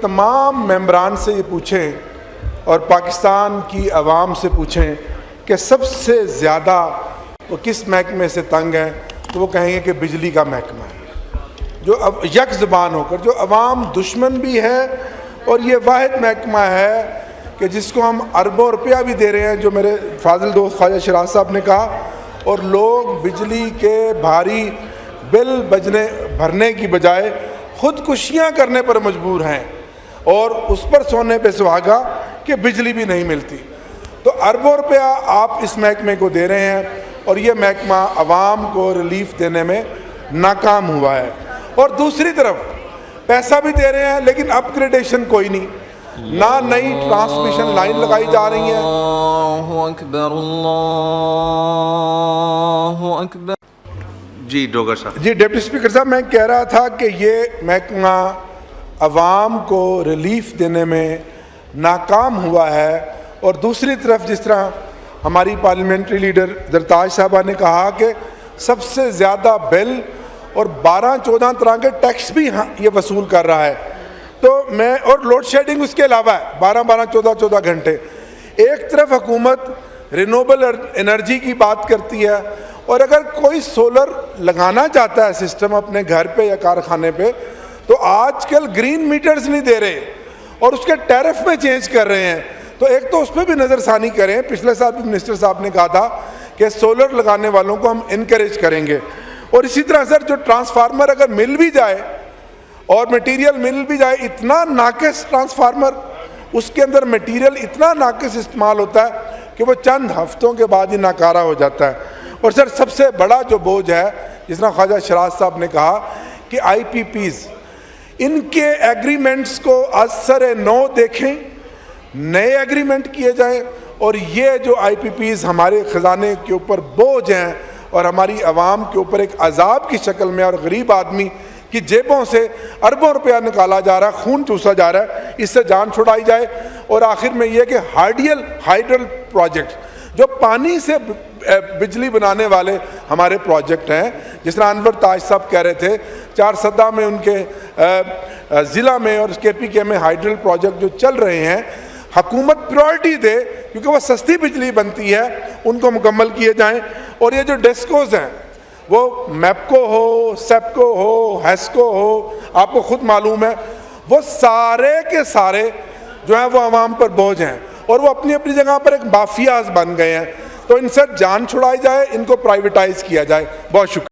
تمام ممبران سے یہ پوچھیں اور پاکستان کی عوام سے پوچھیں کہ سب سے زیادہ وہ کس محکمے سے تنگ ہیں، تو وہ کہیں گے کہ بجلی کا محکمہ ہے، جو اب یک زبان ہو کر، جو عوام دشمن بھی ہے اور یہ واحد محکمہ ہے کہ جس کو ہم اربوں روپیہ بھی دے رہے ہیں، جو میرے فاضل دوست خواجہ شیراز صاحب نے کہا، اور لوگ بجلی کے بھاری بل بھرنے کی بجائے خودکشیاں کرنے پر مجبور ہیں، اور اس پر سونے پہ سہاگا کہ بجلی بھی نہیں ملتی۔ تو اربوں روپیہ آپ اس محکمے کو دے رہے ہیں اور یہ محکمہ عوام کو ریلیف دینے میں ناکام ہوا ہے، اور دوسری طرف پیسہ بھی دے رہے ہیں لیکن اپ گریڈیشن کوئی نہیں، نہ نئی ٹرانسمیشن لائن لگائی جا رہی ہیں۔ اللہ اکبر، اللہ اکبر۔ جی ڈوگر صاحب۔ جی ڈپٹی اسپیکر صاحب، میں کہہ رہا تھا کہ یہ محکمہ عوام کو ریلیف دینے میں ناکام ہوا ہے، اور دوسری طرف جس طرح ہماری پارلیمنٹری لیڈر درتاج صاحبہ نے کہا کہ سب سے زیادہ بل اور 12-14 طرح کے ٹیکس بھی یہ وصول کر رہا ہے، تو میں اور لوڈ شیڈنگ اس کے علاوہ ہے 12-14 گھنٹے۔ ایک طرف حکومت رینویبل انرجی کی بات کرتی ہے، اور اگر کوئی سولر لگانا چاہتا ہے سسٹم اپنے گھر پہ یا کارخانے پہ، تو آج کل گرین میٹرز نہیں دے رہے اور اس کے ٹیرف میں چینج کر رہے ہیں، تو ایک تو اس پہ بھی نظر ثانی کریں۔ پچھلے سال بھی منسٹر صاحب نے کہا تھا کہ سولر لگانے والوں کو ہم انکریج کریں گے، اور اسی طرح سر جو ٹرانسفارمر اگر مل بھی جائے اور میٹیریل مل بھی جائے، اتنا ناقص ٹرانسفارمر، اس کے اندر میٹیریل اتنا ناقص استعمال ہوتا ہے کہ وہ چند ہفتوں کے بعد ہی ناکارہ ہو جاتا ہے۔ اور سر سب سے بڑا جو بوجھ ہے، جس طرح خواجہ شیراز صاحب نے کہا کہ آئی پی پیز، ان کے ایگریمنٹس کو از سر نو دیکھیں، نئے ایگریمنٹ کیے جائیں، اور یہ جو آئی پی پیز ہمارے خزانے کے اوپر بوجھ ہیں اور ہماری عوام کے اوپر ایک عذاب کی شکل میں، اور غریب آدمی کی جیبوں سے اربوں روپیہ نکالا جا رہا ہے، خون چوسا جا رہا ہے، اس سے جان چھڑائی جائے۔ اور آخر میں یہ کہ ہائیڈل پروجیکٹ، جو پانی سے بجلی بنانے والے ہمارے پروجیکٹ ہیں، جس طرح انور تاج صاحب کہہ رہے تھے، 4 میں ان کے ضلع میں اور کے پی کے میں ہائیڈل پروجیکٹ جو چل رہے ہیں، حکومت پریورٹی دے کیونکہ وہ سستی بجلی بنتی ہے، ان کو مکمل کیے جائیں۔ اور یہ جو ڈیسکوز ہیں، وہ میپکو ہو، سیپکو ہو، ہیسکو ہو، آپ کو خود معلوم ہے، وہ سارے کے سارے جو ہیں وہ عوام پر بوجھ ہیں، اور وہ اپنی اپنی جگہ پر ایک مافیاز بن گئے ہیں۔ تو ان سے جان چھڑائی جائے، ان کو پرائیویٹائز کیا جائے۔ بہت شکریہ۔